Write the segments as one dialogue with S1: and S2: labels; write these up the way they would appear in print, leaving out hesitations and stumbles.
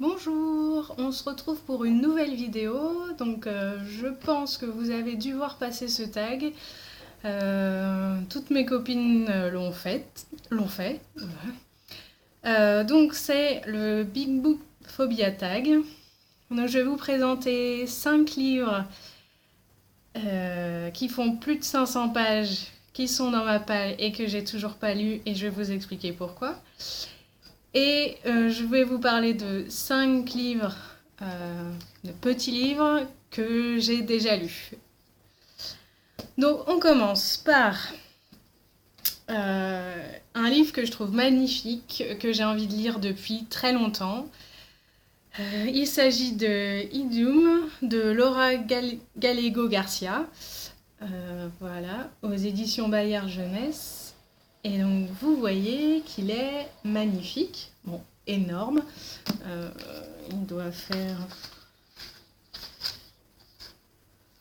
S1: Bonjour, on se retrouve pour une nouvelle vidéo. Donc je pense que vous avez dû voir passer ce tag. Toutes mes copines l'ont fait. Voilà. Donc c'est le Big Book Phobia Tag. Donc je vais vous présenter 5 livres qui font plus de 500 pages, qui sont dans ma palle et que j'ai toujours pas lu, et je vais vous expliquer pourquoi. Et je vais vous parler de 5 livres, de petits livres que j'ai déjà lus. Donc on commence par un livre que je trouve magnifique, que j'ai envie de lire depuis très longtemps. Il s'agit de Idum de Laura Gallego Garcia, voilà, aux éditions Bayard Jeunesse. Et donc vous voyez qu'il est magnifique, bon, énorme. Il doit faire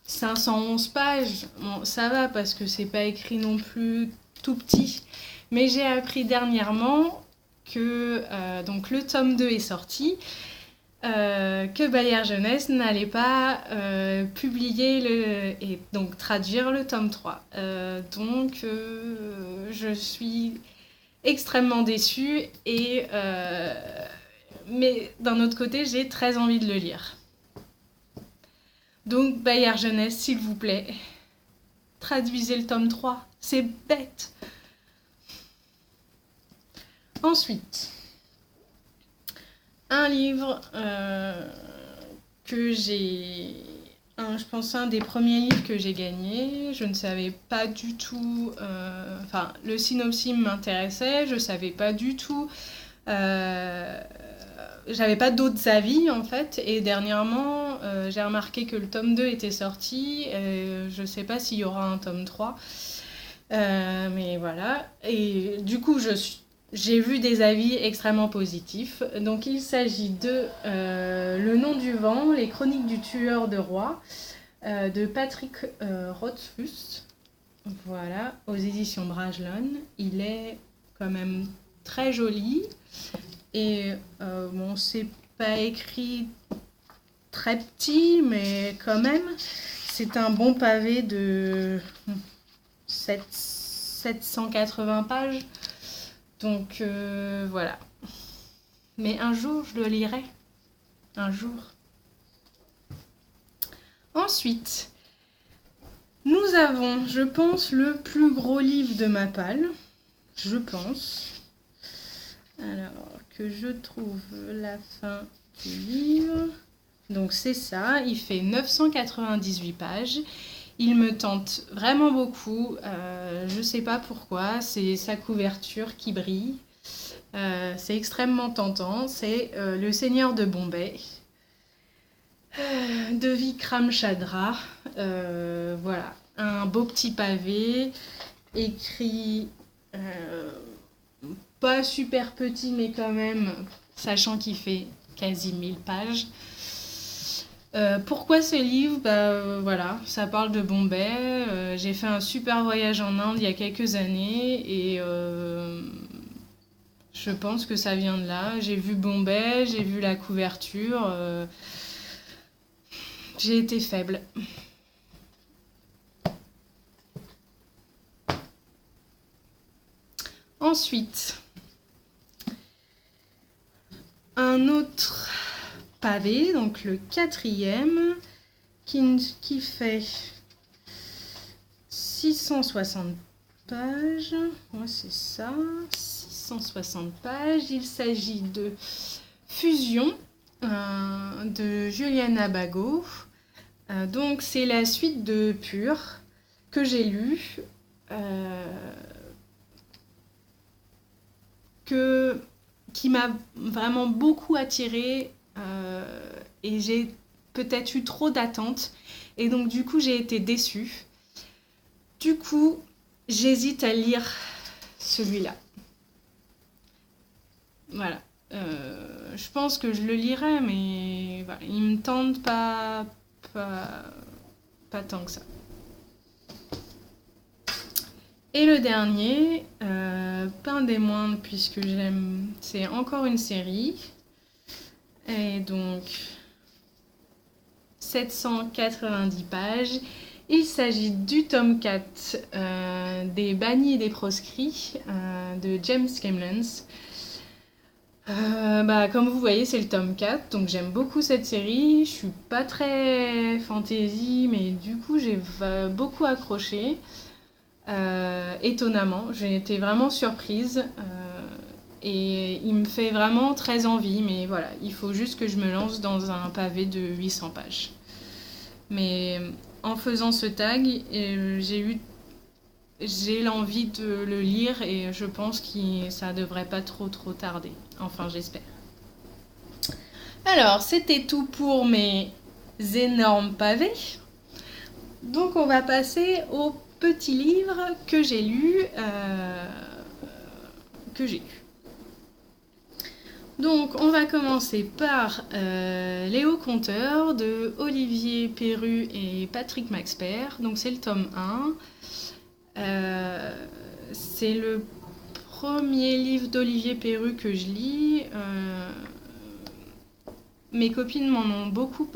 S1: 511 pages. Bon, ça va parce que c'est pas écrit non plus tout petit. Mais j'ai appris dernièrement que donc le tome 2 est sorti. Que Bayard Jeunesse n'allait pas publier et donc traduire le tome 3. Donc je suis extrêmement déçue, mais d'un autre côté j'ai très envie de le lire. Donc Bayard Jeunesse, s'il vous plaît, traduisez le tome 3, c'est bête. Ensuite, un livre que j'ai... je pense un des premiers livres que j'ai gagné. Je ne savais pas du tout... le synopsis m'intéressait, je ne savais pas du tout... j'avais pas d'autres avis, en fait. Et dernièrement, j'ai remarqué que le tome 2 était sorti. Je ne sais pas s'il y aura un tome 3. Mais voilà. Et du coup, j'ai vu des avis extrêmement positifs. Donc il s'agit de Le nom du vent, les chroniques du tueur de rois, de Patrick Rothfuss. Voilà, aux éditions Brajlon. Il est quand même très joli. Et bon, c'est pas écrit très petit, mais quand même, c'est un bon pavé de 780 pages. Donc voilà. Mais un jour, je le lirai. Un jour. Ensuite, nous avons, je pense, le plus gros livre de ma palle. Je pense. Alors, que je trouve la fin du livre. Donc c'est ça, il fait 998 pages. Il me tente vraiment beaucoup, je sais pas pourquoi, c'est sa couverture qui brille. C'est extrêmement tentant, c'est Le Seigneur de Bombay, de Vikram Chandra. Voilà, un beau petit pavé, écrit pas super petit, mais quand même, sachant qu'il fait quasi 1000 pages. Pourquoi ce livre ? Voilà, ça parle de Bombay. J'ai fait un super voyage en Inde il y a quelques années et je pense que ça vient de là. J'ai vu Bombay, j'ai vu la couverture. J'ai été faible. Ensuite, un autre pavé, donc le 4e, qui fait 660 pages. Ouais, c'est ça, 660 pages. Il s'agit de Fusion de Juliana Bago. Donc c'est la suite de Pure que j'ai lu, qui m'a vraiment beaucoup attirée, et j'ai peut-être eu trop d'attentes et donc du coup j'ai été déçue. Du coup j'hésite à lire celui-là. Voilà. Je pense que je le lirai, mais voilà, il me tente pas tant que ça. Et le dernier, pas un des moindres puisque j'aime, c'est encore une série. Et donc 790 pages. Il s'agit du tome 4 des bannis et des proscrits de James Camlens. Comme vous voyez, c'est le tome 4, donc j'aime beaucoup cette série. Je suis pas très fantasy, mais du coup j'ai beaucoup accroché. Étonnamment, j'ai été vraiment surprise. Et il me fait vraiment très envie, mais voilà, il faut juste que je me lance dans un pavé de 800 pages. Mais en faisant ce tag, j'ai l'envie de le lire et je pense que ça devrait pas trop tarder. Enfin, j'espère. Alors, c'était tout pour mes énormes pavés. Donc, on va passer au petit livre que j'ai lu. Donc, on va commencer par Les Hauts Conteurs de Olivier Perru et Patrick Maxpert. Donc, c'est le tome 1. C'est le premier livre d'Olivier Perru que je lis. Mes copines m'ont beaucoup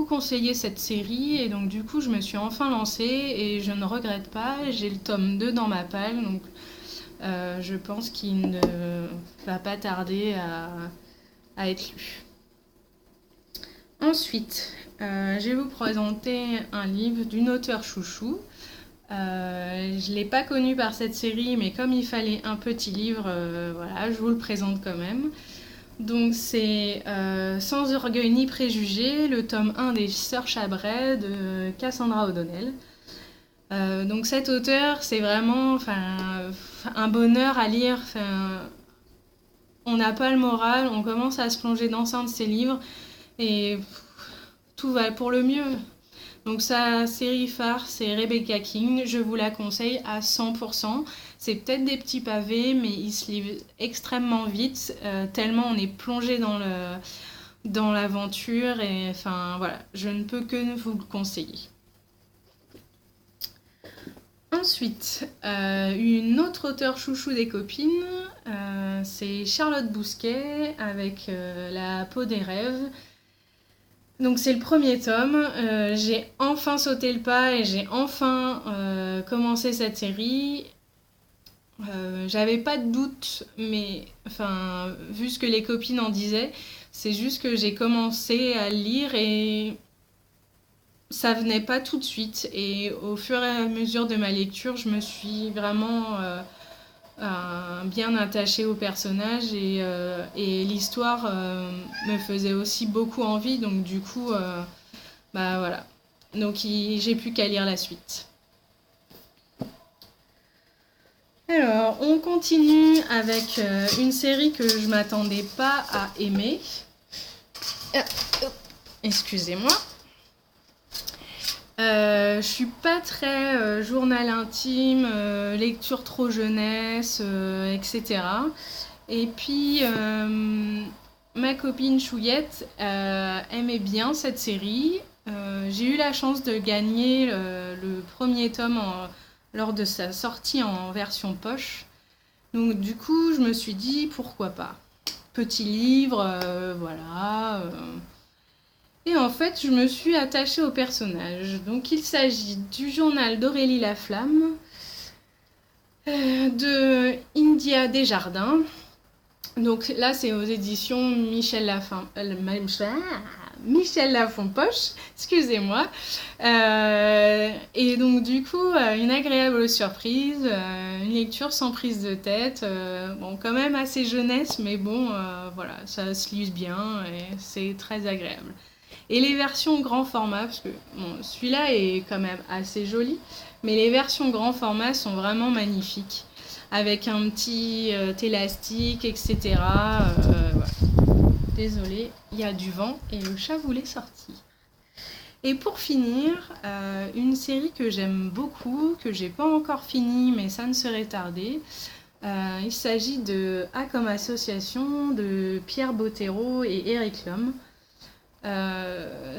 S1: conseillé cette série et donc du coup je me suis enfin lancée et je ne regrette pas. J'ai le tome 2 dans ma palle, donc je pense qu'il ne va pas tarder à être lu. Ensuite, je vais vous présenter un livre d'une auteure chouchou. Je ne l'ai pas connu par cette série, mais comme il fallait un petit livre, voilà, je vous le présente quand même. Donc c'est Sans orgueil ni préjugés, le tome 1 des Sœurs Chabray de Cassandra O'Donnell. Donc cet auteur, c'est vraiment un bonheur à lire. On n'a pas le moral, on commence à se plonger dans un de ses livres et tout va pour le mieux. Donc sa série phare, c'est Rebecca King. Je vous la conseille à 100%. C'est peut-être des petits pavés, mais il se lit extrêmement vite, tellement on est plongé dans l'aventure. Et enfin voilà, je ne peux que vous le conseiller. Ensuite, une autre auteure chouchou des copines, c'est Charlotte Bousquet avec La peau des rêves. Donc c'est le premier tome, j'ai enfin sauté le pas et j'ai enfin commencé cette série. J'avais pas de doute, mais vu ce que les copines en disaient, c'est juste que j'ai commencé à lire et ça venait pas tout de suite. Et au fur et à mesure de ma lecture, je me suis vraiment bien attachée au personnage et l'histoire me faisait aussi beaucoup envie. Donc du coup, voilà. Donc j'ai plus qu'à lire la suite. Alors, on continue avec une série que je m'attendais pas à aimer. Excusez-moi. Je suis pas très journal intime, lecture trop jeunesse, etc. Et puis, ma copine Chouillette aimait bien cette série. J'ai eu la chance de gagner le premier tome lors de sa sortie en version poche. Donc du coup, je me suis dit, pourquoi pas. Petit livre, voilà. Et en fait, je me suis attachée au personnage. Donc il s'agit du journal d'Aurélie Laflamme, de India Desjardins. Donc là, c'est aux éditions Michel Lafon-Poche, excusez-moi. Et donc du coup, une agréable surprise, une lecture sans prise de tête, bon quand même assez jeunesse, mais bon, voilà, ça se lit bien et c'est très agréable. Et les versions grand format, parce que bon, celui-là est quand même assez joli, mais les versions grand format sont vraiment magnifiques, avec un petit élastique, etc. Voilà. Désolée, il y a du vent et le chat voulait sortir. Et pour finir, une série que j'aime beaucoup, que j'ai pas encore finie, mais ça ne serait tardé. Il s'agit de A comme association de Pierre Bottero et Eric Lhomme.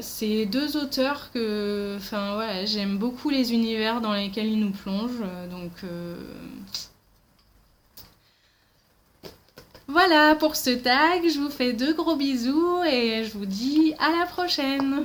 S1: C'est deux auteurs que, voilà, j'aime beaucoup les univers dans lesquels ils nous plongent, donc Voilà pour ce tag, je vous fais de gros bisous et je vous dis à la prochaine.